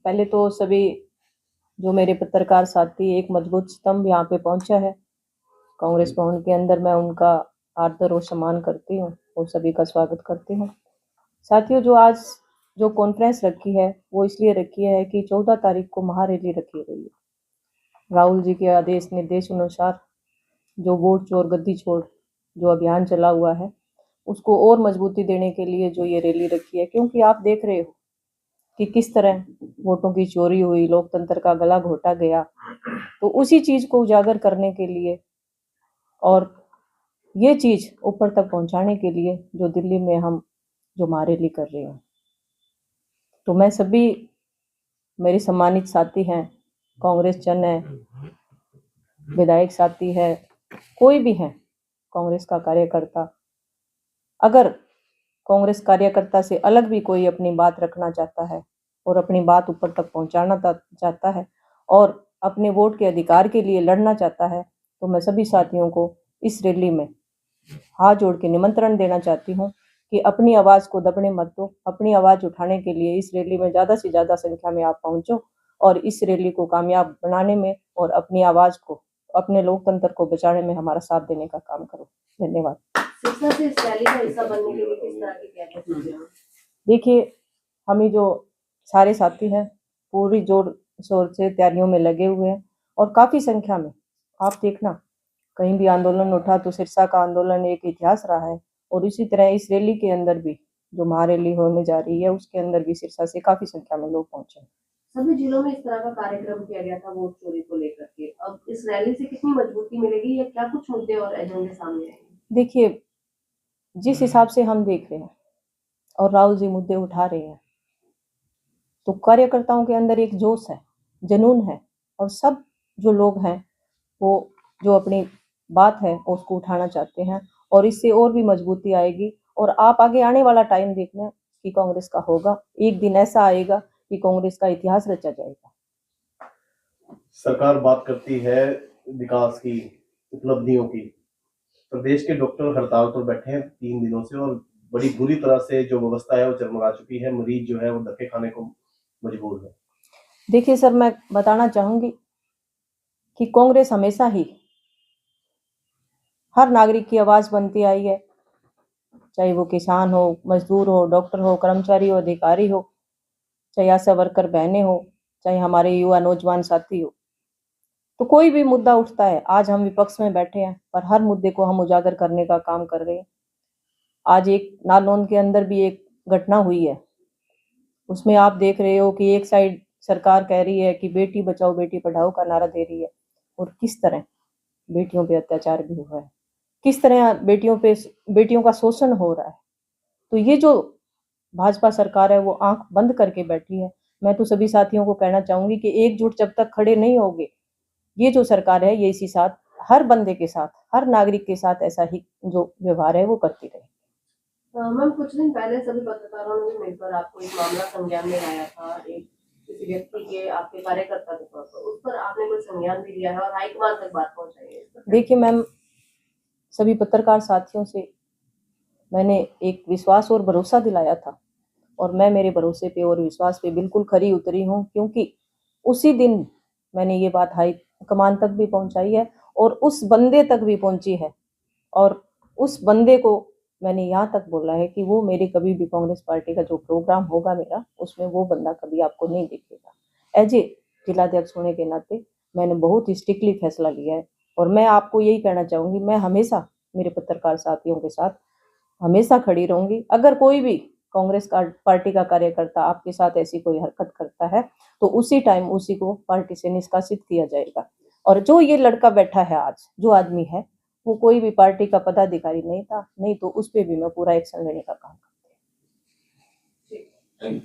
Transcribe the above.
पहले तो सभी जो मेरे पत्रकार साथी एक मजबूत स्तंभ यहाँ पे पहुंचा है कांग्रेस भवन के अंदर, मैं उनका आदर और सम्मान करती हूँ और सभी का स्वागत करती हूँ। साथियों, जो आज जो कॉन्फ्रेंस रखी है वो इसलिए रखी है कि 14 तारीख को महारैली रखी गई है। राहुल जी के आदेश निर्देश अनुसार जो वोट चोर गद्दी छोड़ जो अभियान चला हुआ है उसको और मजबूती देने के लिए जो ये रैली रखी है, क्योंकि आप देख रहे हो कि किस तरह वोटों की चोरी हुई, लोकतंत्र का गला घोटा गया। तो उसी चीज को उजागर करने के लिए और ये चीज ऊपर तक पहुंचाने के लिए जो दिल्ली में हम जो महारैली कर रहे हैं, तो मैं सभी मेरे सम्मानित साथी हैं, कांग्रेस जन है, विधायक साथी है, कोई भी है कांग्रेस का कार्यकर्ता, अगर कांग्रेस कार्यकर्ता से अलग भी कोई अपनी बात रखना चाहता है और अपनी बात ऊपर तक पहुंचाना चाहता है और अपने वोट के अधिकार के लिए लड़ना चाहता है, तो मैं सभी साथियों को इस रैली में हाथ जोड़ के निमंत्रण देना चाहती हूँ कि अपनी आवाज को दबने मत दो। अपनी आवाज उठाने के लिए इस रैली में ज्यादा से ज्यादा संख्या में आप पहुंचो और इस रैली को कामयाब बनाने में और अपनी आवाज को, अपने लोकतंत्र को बचाने में हमारा साथ देने का काम करो। धन्यवाद। सिरसा से इस रैली का हिस्सा बनने के लिए किस तरह की तैयारी? देखिए, हम ही जो सारे साथी हैं पूरी जोर शोर से तैयारियों में लगे हुए हैं और काफी संख्या में आप देखना कहीं भी आंदोलन उठा तो सिरसा का आंदोलन एक इतिहास रहा है और इसी तरह इस रैली के अंदर भी जो महारैली होने जा रही है उसके अंदर भी सिरसा से काफी संख्या में लोग पहुंचे। सभी जिलों में इस तरह का कार्यक्रम किया गया था वोट चोरी को लेकर के, अब इस रैली से कितनी मजबूती मिलेगी या क्या कुछ मुद्दे और एजेंडे सामने आएंगे? देखिए, जिस हिसाब से हम देख रहे हैं और राहुल जी मुद्दे उठा रहे हैं तो कार्यकर्ताओं के अंदर एक जोश है, जुनून है और सब जो लोग हैं वो जो अपनी बात है उसको उठाना चाहते हैं और इससे और भी मजबूती आएगी। और आप आगे आने वाला टाइम देखना कि कांग्रेस का होगा, एक दिन ऐसा आएगा कि कांग्रेस का इतिहास रचा जाएगा। सरकार बात करती है विकास की, उपलब्धियों की। प्रदेश के डॉक्टर हड़ताल पर बैठे हैं 3 दिनों से और बड़ी बुरी तरह से जो व्यवस्था है वो चरमरा चुकी है। मरीज जो है वो धक्के खाने को मजबूर है। देखिए सर, मैं बताना चाहूंगी कि कांग्रेस हमेशा ही हर नागरिक की आवाज बनती आई है, चाहे वो किसान हो, मजदूर हो, डॉक्टर हो, कर्मचारी हो, अधिकारी हो, चाहे आशा वर्कर बहनें हो, चाहे हमारे युवा नौजवान साथी हो। तो कोई भी मुद्दा उठता है, आज हम विपक्ष में बैठे हैं पर हर मुद्दे को हम उजागर करने का काम कर रहे हैं। आज एक नालौंद के अंदर भी एक घटना हुई है, उसमें आप देख रहे हो कि एक साइड सरकार कह रही है कि बेटी बचाओ बेटी पढ़ाओ का नारा दे रही है और किस तरह बेटियों पे अत्याचार भी हुआ है, किस तरह बेटियों का शोषण हो रहा है। तो ये जो भाजपा सरकार है वो आंख बंद करके बैठी है। मैं तो सभी साथियों को कहना चाहूंगी कि एकजुट जब तक खड़े नहीं होंगे, ये जो सरकार है ये इसी साथ हर बंदे के साथ, हर नागरिक के साथ ऐसा ही जो व्यवहार है वो करती रहे। मैम, कुछ दिन पहले सभी पत्रकारों ने मिलकर आपको एक मामला संज्ञान में लाया था, एक किसी व्यक्ति के आपके कार्यकर्ता के तौर पर, उस पर आपने कोई संज्ञान भी लिया है और हाईकमान तक बात पहुंचाई है? देखिए मैम, सभी पत्रकार साथियों से मैंने एक विश्वास और भरोसा दिलाया था और मैं मेरे भरोसे पे और विश्वास पे बिल्कुल खरी उतरी हूँ, क्योंकि उसी दिन मैंने ये बात हाई कमान तक भी पहुंचाई है और उस बंदे तक भी पहुंची है और उस बंदे को मैंने यहाँ तक बोला है कि वो मेरे कभी भी कांग्रेस पार्टी का जो प्रोग्राम होगा मेरा, उसमें वो बंदा कभी आपको नहीं दिखेगा। एज ए जिलाध्यक्ष होने के नाते मैंने बहुत ही स्ट्रिक्टली फैसला लिया है और मैं आपको यही कहना चाहूँगी, मैं हमेशा मेरे पत्रकार साथियों के साथ हमेशा खड़ी रहूंगी। अगर कोई भी कांग्रेस पार्टी का कार्यकर्ता आपके साथ ऐसी कोई हरकत करता है तो उसी टाइम उसी को पार्टी से निष्कासित किया जाएगा। और जो ये लड़का बैठा है आज, जो आदमी है, वो कोई भी पार्टी का पदाधिकारी नहीं था, नहीं तो उस पर भी मैं पूरा एक्शन लेने का काम करती हूँ।